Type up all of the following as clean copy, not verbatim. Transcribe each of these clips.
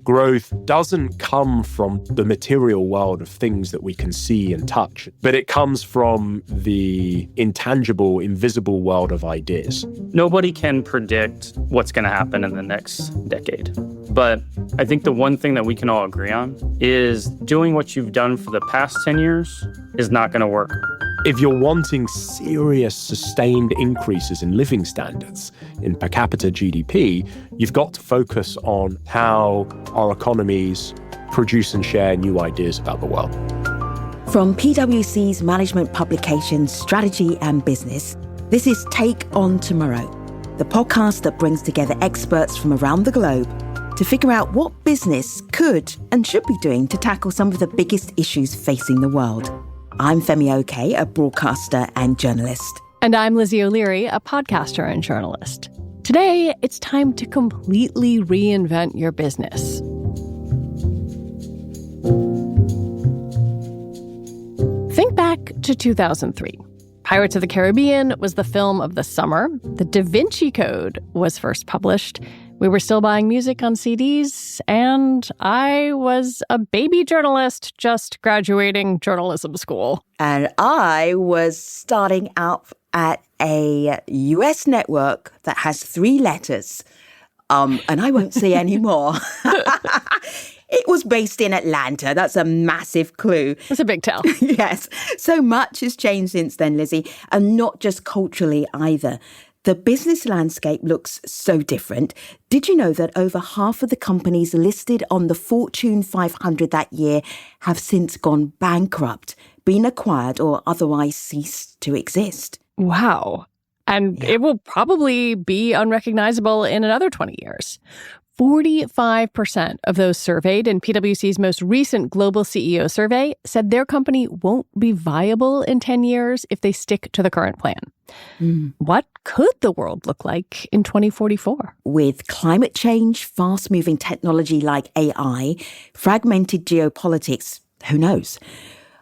growth doesn't come from the material world of things that we can see and touch, but it comes from the intangible, invisible world of ideas. Nobody can predict what's going to happen in the next decade. But I think the one thing that we can all agree on is doing what you've done for the past 10 years is not going to work. If you're wanting serious, sustained increases in living standards, in per capita GDP, you've got to focus on how our economies produce and share new ideas about the world. From PwC's management publication, Strategy and Business, this is Take on Tomorrow, the podcast that brings together experts from around the globe to figure out what business could and should be doing to tackle some of the biggest issues facing the world. I'm Femi Oke, a broadcaster and journalist. And I'm Lizzie O'Leary, a podcaster and journalist. Today, it's time to completely reinvent your business. Think back to 2003. Pirates of the Caribbean was the film of the summer. The Da Vinci Code was first published. We were still buying music on CDs, and I was a baby journalist just graduating journalism school. And I was starting out at a US network that has 3 letters, and I won't say any more. It was based in Atlanta. That's a massive clue. It's a big tell. Yes. So much has changed since then, Lizzie, and not just culturally either. The business landscape looks so different. Did you know that over half of the companies listed on the Fortune 500 that year have since gone bankrupt, been acquired, or otherwise ceased to exist? Wow. And It will probably be unrecognizable in another 20 years. 45% of those surveyed in PwC's most recent global CEO survey said their company won't be viable in 10 years if they stick to the current plan. What could the world look like in 2044? With climate change, fast-moving technology like AI, fragmented geopolitics, who knows?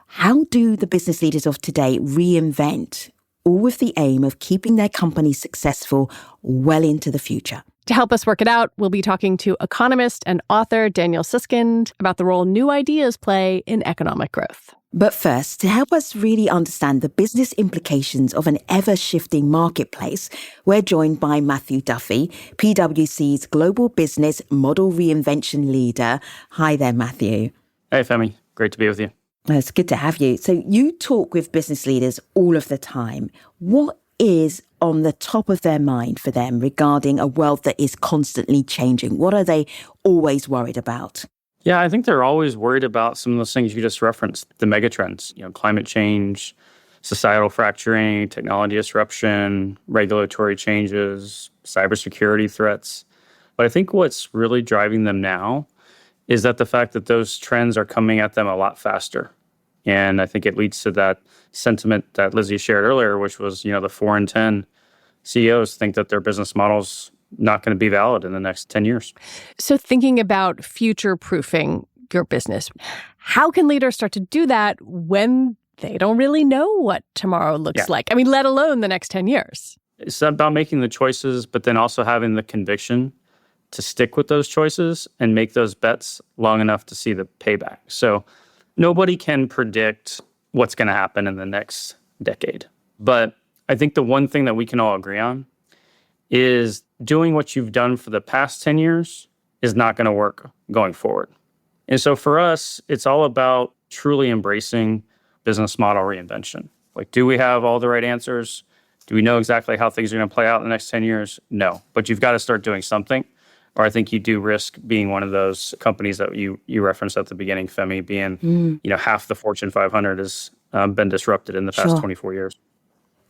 How do the business leaders of today reinvent, all with the aim of keeping their company successful well into the future? To help us work it out, we'll be talking to economist and author Daniel Susskind about the role new ideas play in economic growth. But first, to help us really understand the business implications of an ever-shifting marketplace, we're joined by Matthew Duffey, PwC's Global Business Model Reinvention Leader. Hi there, Matthew. Hey, Femi. Great to be with you. It's good to have you. So you talk with business leaders all of the time. What is on the top of their mind for them regarding a world that is constantly changing? What are they always worried about? Yeah, I think they're always worried about some of those things you just referenced, the megatrends, climate change, societal fracturing, technology disruption, regulatory changes, cybersecurity threats. But I think what's really driving them now is that the fact that those trends are coming at them a lot faster. And I think it leads to that sentiment that Lizzie shared earlier, which was, the 4 in 10 CEOs think that their business model's not going to be valid in the next 10 years. So thinking about future-proofing your business, how can leaders start to do that when they don't really know what tomorrow looks like? I mean, let alone the next 10 years. It's about making the choices, but then also having the conviction to stick with those choices and make those bets long enough to see the payback. So nobody can predict what's going to happen in the next decade. But I think the one thing that we can all agree on is doing what you've done for the past 10 years is not going to work going forward. And so for us, it's all about truly embracing business model reinvention. Like, do we have all the right answers? Do we know exactly how things are going to play out in the next 10 years? No. But you've got to start doing something, or I think you do risk being one of those companies that you referenced at the beginning, Femi, being, half the Fortune 500 has been disrupted in the past 24 years.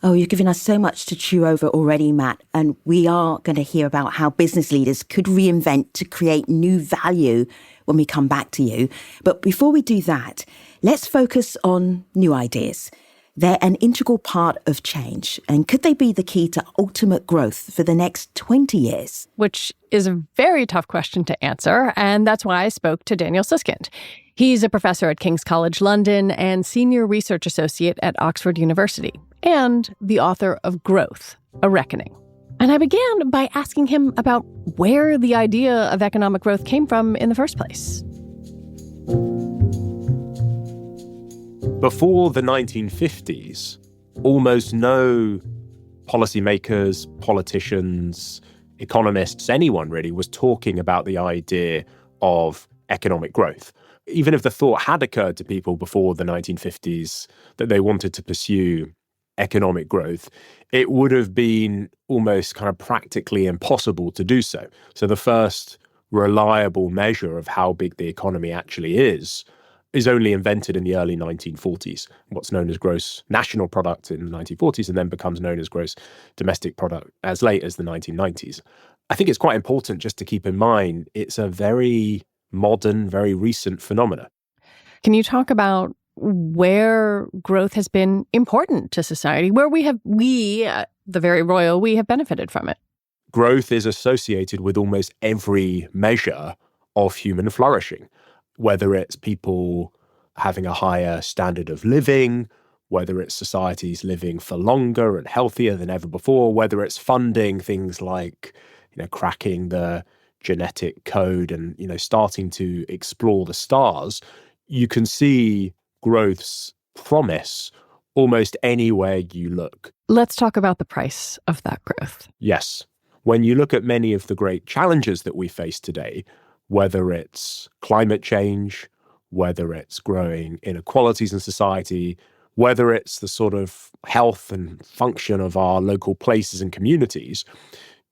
Oh, you're giving us so much to chew over already, Matt. And we are going to hear about how business leaders could reinvent to create new value when we come back to you. But before we do that, let's focus on new ideas. They're an integral part of change. And could they be the key to ultimate growth for the next 20 years? Which is a very tough question to answer. And that's why I spoke to Daniel Susskind. He's a professor at King's College London and senior research associate at Oxford University, and the author of Growth, A Reckoning. And I began by asking him about where the idea of economic growth came from in the first place. Before the 1950s, almost no policymakers, politicians, economists, anyone really was talking about the idea of economic growth. Even if the thought had occurred to people before the 1950s that they wanted to pursue economic growth, it would have been almost kind of practically impossible to do so. So the first reliable measure of how big the economy actually is only invented in the early 1940s, what's known as gross national product in the 1940s, and then becomes known as gross domestic product as late as the 1990s. I think it's quite important just to keep in mind it's a very modern, very recent phenomena. Can you talk about where growth has been important to society, where the very royal we, have benefited from it? Growth is associated with almost every measure of human flourishing, whether it's people having a higher standard of living, whether it's societies living for longer and healthier than ever before, whether it's funding things like, cracking the genetic code and, starting to explore the stars. You can see growth's promise almost anywhere you look. Let's talk about the price of that growth. Yes. When you look at many of the great challenges that we face today, whether it's climate change, whether it's growing inequalities in society, whether it's the sort of health and function of our local places and communities,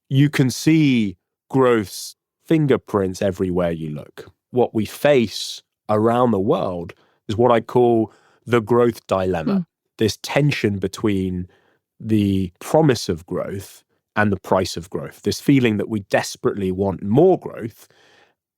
you can see growth's fingerprints everywhere you look. What we face around the world is what I call the growth dilemma, this tension between the promise of growth and the price of growth, this feeling that we desperately want more growth,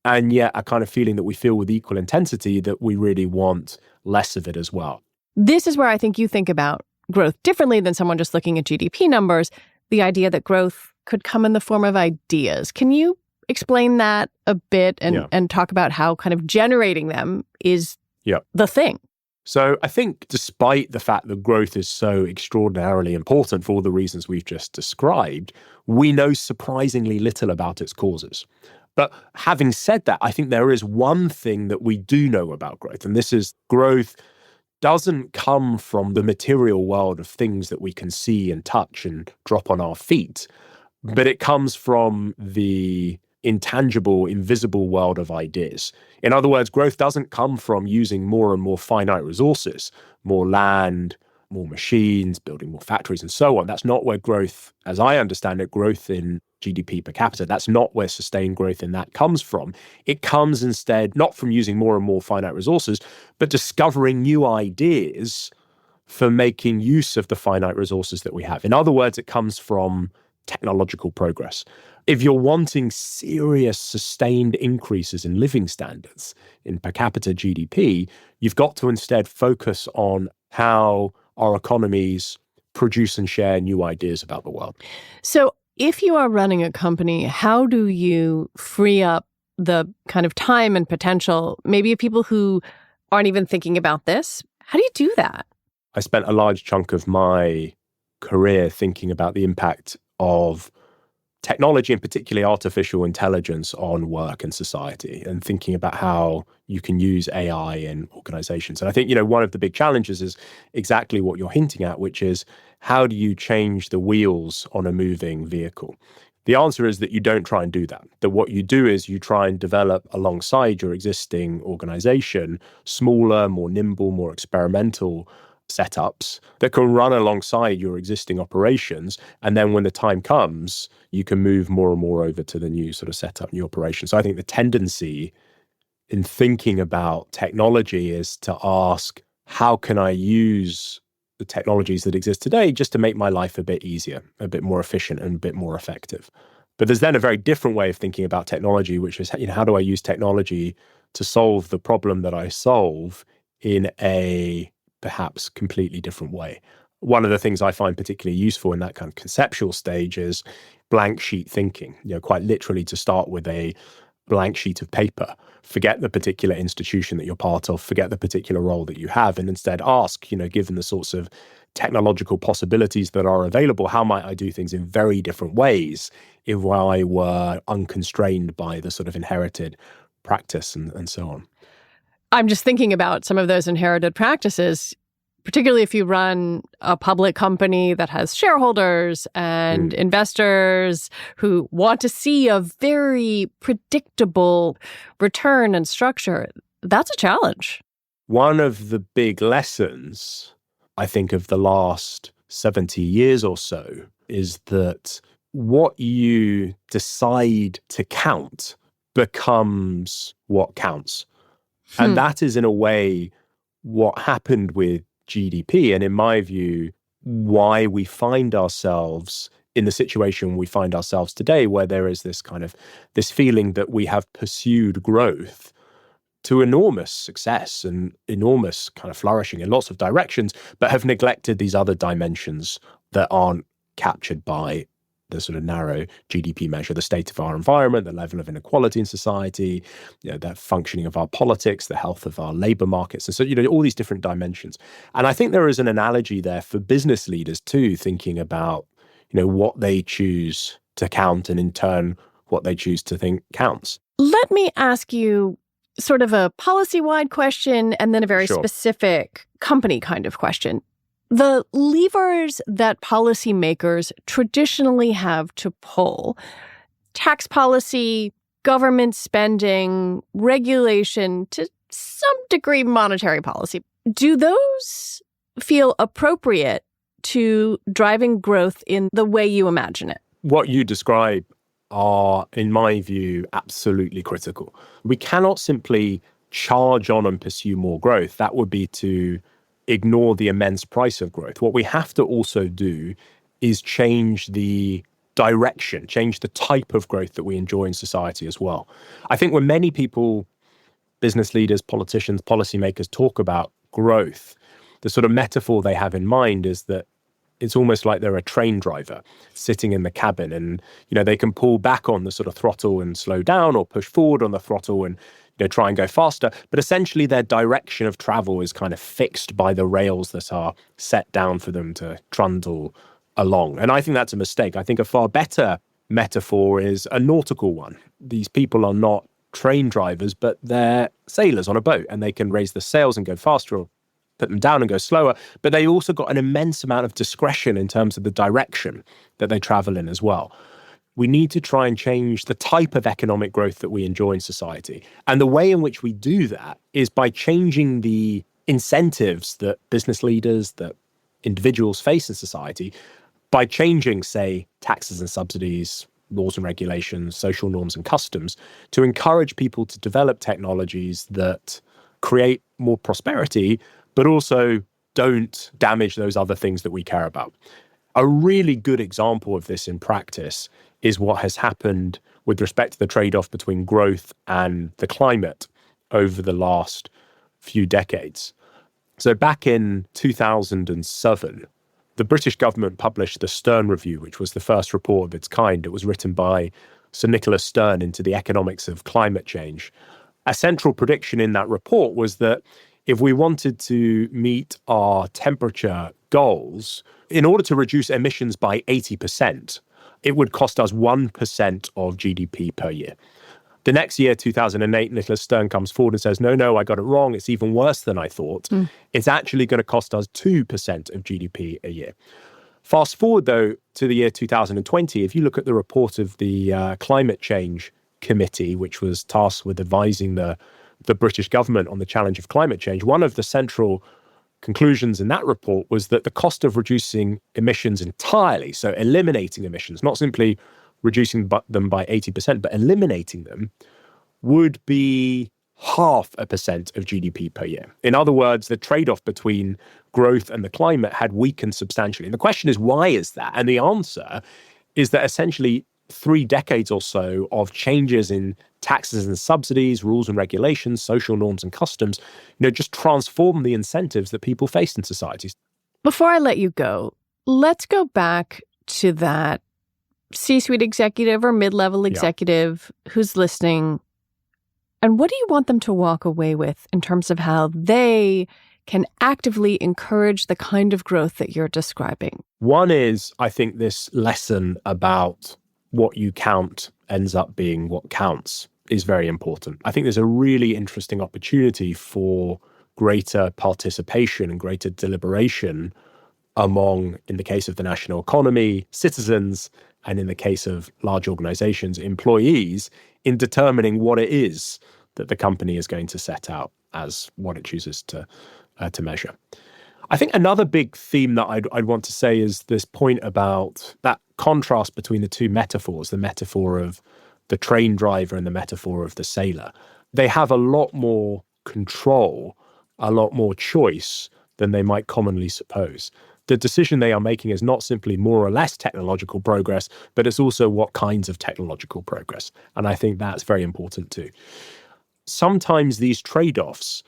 and yet a kind of feeling that we feel with equal intensity that we really want less of it as well. This is where I think you think about growth differently than someone just looking at GDP numbers, the idea that growth could come in the form of ideas. Can you explain that a bit and talk about how kind of generating them is the thing? So I think despite the fact that growth is so extraordinarily important for all the reasons we've just described, we know surprisingly little about its causes. But having said that, I think there is one thing that we do know about growth, and this is growth doesn't come from the material world of things that we can see and touch and drop on our feet, but it comes from the intangible, invisible world of ideas. In other words, growth doesn't come from using more and more finite resources, more land, more machines, building more factories and so on. That's not where growth, as I understand it, growth in GDP per capita, that's not where sustained growth in that comes from. It comes instead not from using more and more finite resources, but discovering new ideas for making use of the finite resources that we have. In other words, it comes from technological progress. If you're wanting serious sustained increases in living standards, in per capita GDP, you've got to instead focus on how our economies produce and share new ideas about the world. So if you are running a company, how do you free up the kind of time and potential, maybe of people who aren't even thinking about this? How do you do that? I spent a large chunk of my career thinking about the impact of technology, and particularly artificial intelligence, on work and society, and thinking about how you can use AI in organizations. And I think, one of the big challenges is exactly what you're hinting at, which is how do you change the wheels on a moving vehicle? The answer is that you don't try and do that. That what you do is you try and develop alongside your existing organization smaller, more nimble, more experimental setups that can run alongside your existing operations. And then when the time comes, you can move more and more over to the new sort of setup, new operation. So I think the tendency in thinking about technology is to ask, how can I use the technologies that exist today just to make my life a bit easier, a bit more efficient and a bit more effective? But there's then a very different way of thinking about technology, which is, how do I use technology to solve the problem that I solve in a perhaps completely different way? One of the things I find particularly useful in that kind of conceptual stage is blank sheet thinking, quite literally to start with a blank sheet of paper. Forget the particular institution that you're part of, forget the particular role that you have, and instead ask, given the sorts of technological possibilities that are available, how might I do things in very different ways if I were unconstrained by the sort of inherited practice and so on. I'm just thinking about some of those inherited practices, particularly if you run a public company that has shareholders and investors who want to see a very predictable return and structure. That's a challenge. One of the big lessons, I think, of the last 70 years or so is that what you decide to count becomes what counts. And that is, in a way, what happened with GDP. And in my view, why we find ourselves in the situation we find ourselves today, where there is this feeling that we have pursued growth to enormous success and enormous kind of flourishing in lots of directions, but have neglected these other dimensions that aren't captured by the sort of narrow GDP measure, the state of our environment, the level of inequality in society, the functioning of our politics, the health of our labor markets. And so, all these different dimensions. And I think there is an analogy there for business leaders too, thinking about, what they choose to count and in turn, what they choose to think counts. Let me ask you sort of a policy-wide question and then a very specific company kind of question. The levers that policymakers traditionally have to pull, tax policy, government spending, regulation, to some degree monetary policy, do those feel appropriate to driving growth in the way you imagine it? What you describe are, in my view, absolutely critical. We cannot simply charge on and pursue more growth. That would be to ignore the immense price of growth. What we have to also do is change the direction, change the type of growth that we enjoy in society as well. I think when many people, business leaders, politicians, policymakers talk about growth, the sort of metaphor they have in mind is that it's almost like they're a train driver sitting in the cabin and, they can pull back on the sort of throttle and slow down or push forward on the throttle and try and go faster. But essentially their direction of travel is kind of fixed by the rails that are set down for them to trundle along. And I think that's a mistake. I think a far better metaphor is a nautical one. These people are not train drivers, but they're sailors on a boat, and they can raise the sails and go faster or put them down and go slower. But they also got an immense amount of discretion in terms of the direction that they travel in as well. We need to try and change the type of economic growth that we enjoy in society. And the way in which we do that is by changing the incentives that business leaders, that individuals face in society, by changing, say, taxes and subsidies, laws and regulations, social norms and customs, to encourage people to develop technologies that create more prosperity, but also don't damage those other things that we care about. A really good example of this in practice is what has happened with respect to the trade-off between growth and the climate over the last few decades. So back in 2007, the British government published the Stern Review, which was the first report of its kind. It was written by Sir Nicholas Stern into the economics of climate change. A central prediction in that report was that if we wanted to meet our temperature goals, in order to reduce emissions by 80%, it would cost us 1% of GDP per year. The next year, 2008, Nicholas Stern comes forward and says, no, I got it wrong. It's even worse than I thought. It's actually going to cost us 2% of GDP a year. Fast forward, though, to the year 2020, if you look at the report of the Climate Change Committee, which was tasked with advising the British government on the challenge of climate change, one of the central conclusions in that report was that the cost of reducing emissions entirely, so eliminating emissions, not simply reducing them by 80%, but eliminating them, would be 0.5% of GDP per year. In other words, the trade-off between growth and the climate had weakened substantially. And the question is, why is that? And the answer is that essentially 3 decades or so of changes in taxes and subsidies, rules and regulations, social norms and customs, just transform the incentives that people face in societies. Before I let you go, let's go back to that C-suite executive or mid-level executive who's listening And what do you want them to walk away with in terms of how they can actively encourage the kind of growth that you're describing? One is, I think, this lesson about what you count ends up being what counts is very important. I think there's a really interesting opportunity for greater participation and greater deliberation among, in the case of the national economy, citizens, and in the case of large organizations, employees, in determining what it is that the company is going to set out as what it chooses to measure. I think another big theme that I'd want to say is this point about that contrast between the two metaphors, the metaphor of the train driver and the metaphor of the sailor. They have a lot more control, a lot more choice than they might commonly suppose. The decision they are making is not simply more or less technological progress, but it's also what kinds of technological progress. And I think that's very important too. Sometimes these trade-offs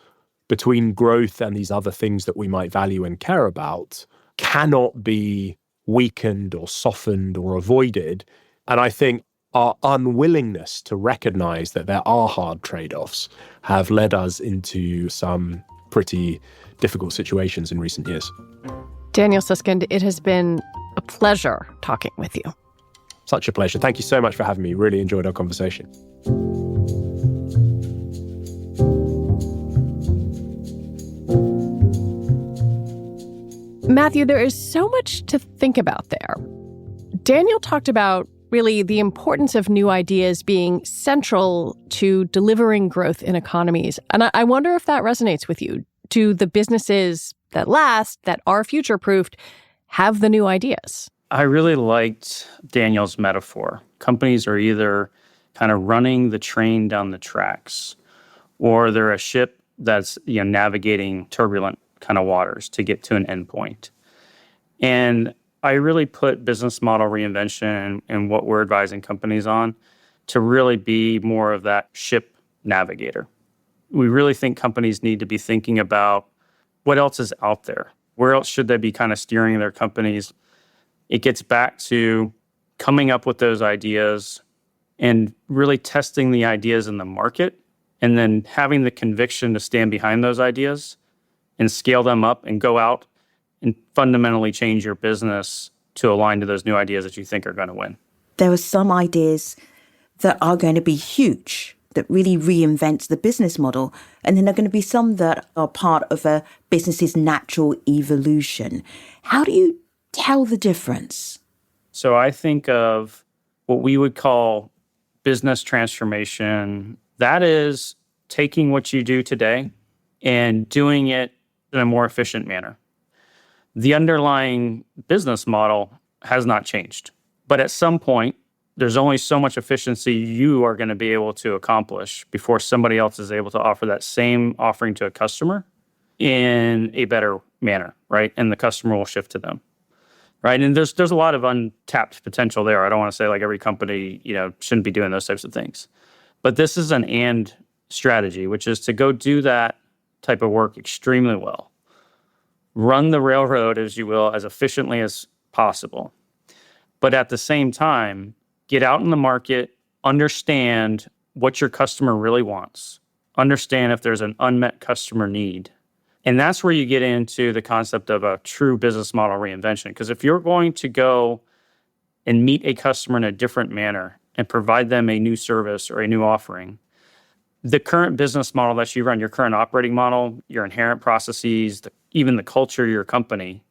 between growth and these other things that we might value and care about cannot be weakened or softened or avoided. And I think our unwillingness to recognize that there are hard trade-offs have led us into some pretty difficult situations in recent years. Daniel Susskind, it has been a pleasure talking with you. Such a pleasure. Thank you so much for having me. Really enjoyed our conversation. Matthew, there is so much to think about there. Daniel talked about really the importance of new ideas being central to delivering growth in economies. And I wonder if that resonates with you. Do the businesses that last, that are future-proofed, have the new ideas? I really liked Daniel's metaphor. Companies are either kind of running the train down the tracks, or they're a ship that's navigating turbulent kind of waters to get to an endpoint. And I really put business model reinvention and what we're advising companies on to really be more of that ship navigator. We really think companies need to be thinking about what else is out there. Where else should they be kind of steering their companies? It gets back to coming up with those ideas and really testing the ideas in the market, and then having the conviction to stand behind those ideas and scale them up and go out and fundamentally change your business to align to those new ideas that you think are going to win. There are some ideas that are going to be huge, that really reinvent the business model. And then there are going to be some that are part of a business's natural evolution. How do you tell the difference? So I think of what we would call business transformation. That is taking what you do today and doing it in a more efficient manner. The underlying business model has not changed. But at some point, there's only so much efficiency you are going to be able to accomplish before somebody else is able to offer that same offering to a customer in a better manner, right? And the customer will shift to them, right? And there's a lot of untapped potential there. I don't want to say like every company, shouldn't be doing those types of things. But this is an and strategy, which is to go do that type of work extremely well. Run the railroad, as you will, as efficiently as possible. But at the same time, get out in the market, understand what your customer really wants, understand if there's an unmet customer need. And that's where you get into the concept of a true business model reinvention. Because if you're going to go and meet a customer in a different manner and provide them a new service or a new offering, the current business model that you run, your current operating model, your inherent processes, even the culture of your company,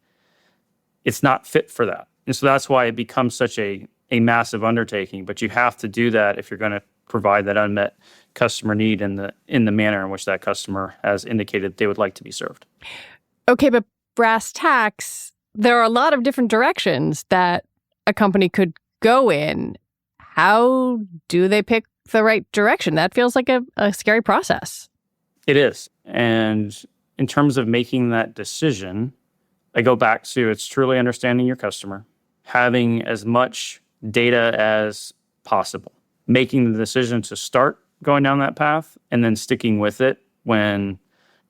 it's not fit for that. And so that's why it becomes such a massive undertaking. But you have to do that if you're going to provide that unmet customer need in the manner in which that customer has indicated they would like to be served. Okay, but brass tacks, there are a lot of different directions that a company could go in. How do they pick the right direction? That feels like a scary process. It is. And in terms of making that decision, I go back to it's truly understanding your customer, having as much data as possible, making the decision to start going down that path, and then sticking with it when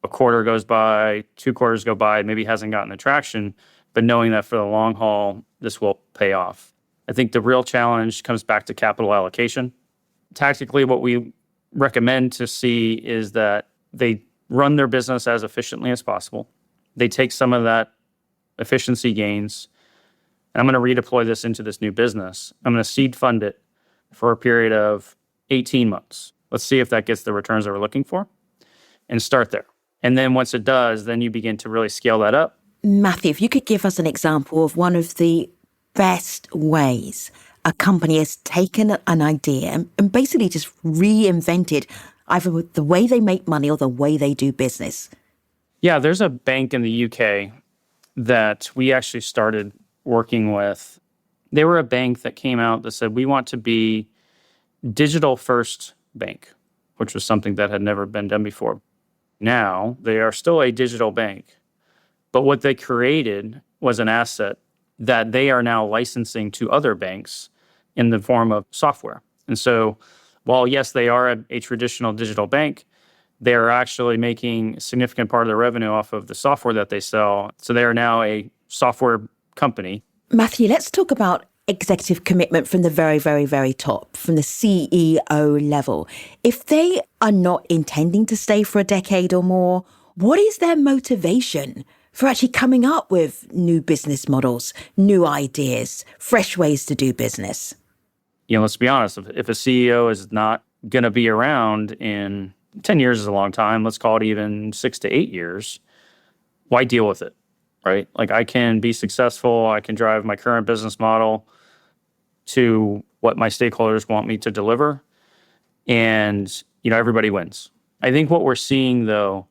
a quarter goes by, 2 quarters go by, maybe hasn't gotten the traction, but knowing that for the long haul, this will pay off. I think the real challenge comes back to capital allocation. Tactically, what we recommend to see is that they run their business as efficiently as possible. They take some of that efficiency gains, and I'm going to redeploy this into this new business. I'm going to seed fund it for a period of 18 months. Let's see if that gets the returns that we're looking for, and start there. And then once it does, then you begin to really scale that up. Matthew, if you could give us an example of one of the best ways a company has taken an idea and basically just reinvented either the way they make money or the way they do business. Yeah, there's a bank in the UK that we actually started working with. They were a bank that came out that said, we want to be digital first bank, which was something that had never been done before. Now they are still a digital bank, but what they created was an asset that they are now licensing to other banks in the form of software. And so while yes, they are a traditional digital bank, they are actually making a significant part of their revenue off of the software that they sell. So they are now a software company. Matthew, let's talk about executive commitment from the very, very, very top, from the CEO level. If they are not intending to stay for a decade or more, what is their motivation for actually coming up with new business models, new ideas, fresh ways to do business? Let's be honest, if a CEO is not going to be around in 10 years is a long time, let's call it even 6 to 8 years, why deal with it, right? Like I can be successful, I can drive my current business model to what my stakeholders want me to deliver, and everybody wins. I think what we're seeing though,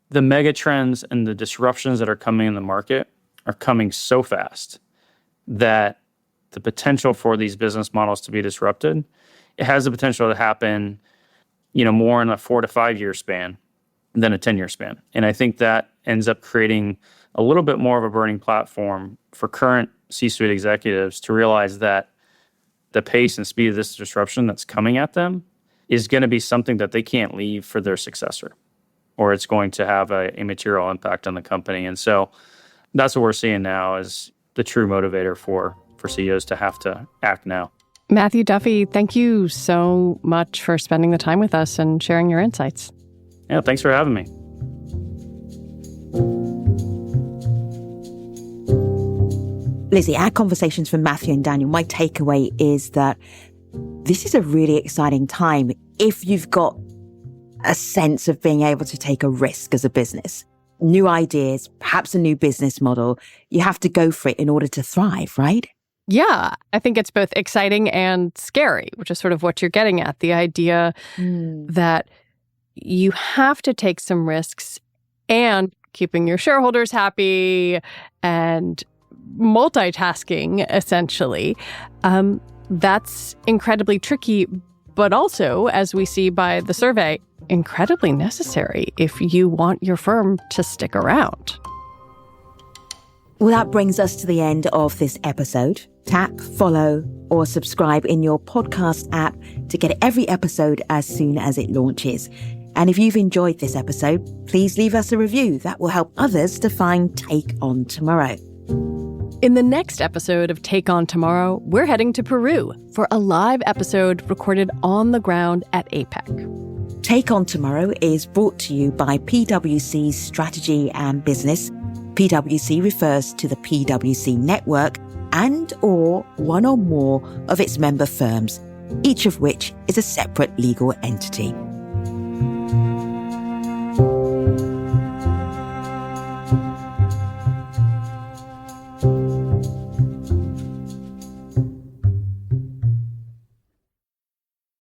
the mega trends and the disruptions that are coming in the market are coming so fast that the potential for these business models to be disrupted, it has the potential to happen, more in a 4 to 5 year span than a 10-year span. And I think that ends up creating a little bit more of a burning platform for current C-suite executives to realize that the pace and speed of this disruption that's coming at them is going to be something that they can't leave for their successor, or it's going to have a material impact on the company. And so that's what we're seeing now is the true motivator for CEOs to have to act now. Matthew Duffey, thank you so much for spending the time with us and sharing your insights. Yeah, thanks for having me. Lizzie, our conversations from Matthew and Daniel, my takeaway is that this is a really exciting time if you've got a sense of being able to take a risk as a business. New ideas, perhaps a new business model. You have to go for it in order to thrive, right? Yeah, I think it's both exciting and scary, which is sort of what you're getting at. The idea that you have to take some risks and keeping your shareholders happy and multitasking, essentially. That's incredibly tricky, but also, as we see by the survey, incredibly necessary if you want your firm to stick around. Well, that brings us to the end of this episode. Tap, follow, or subscribe in your podcast app to get every episode as soon as it launches. And if you've enjoyed this episode, please leave us a review. That will help others to find Take On Tomorrow. In the next episode of Take On Tomorrow, we're heading to Peru for a live episode recorded on the ground at APEC. Take On Tomorrow is brought to you by PwC's Strategy and Business. PwC refers to the PwC network and or one or more of its member firms, each of which is a separate legal entity.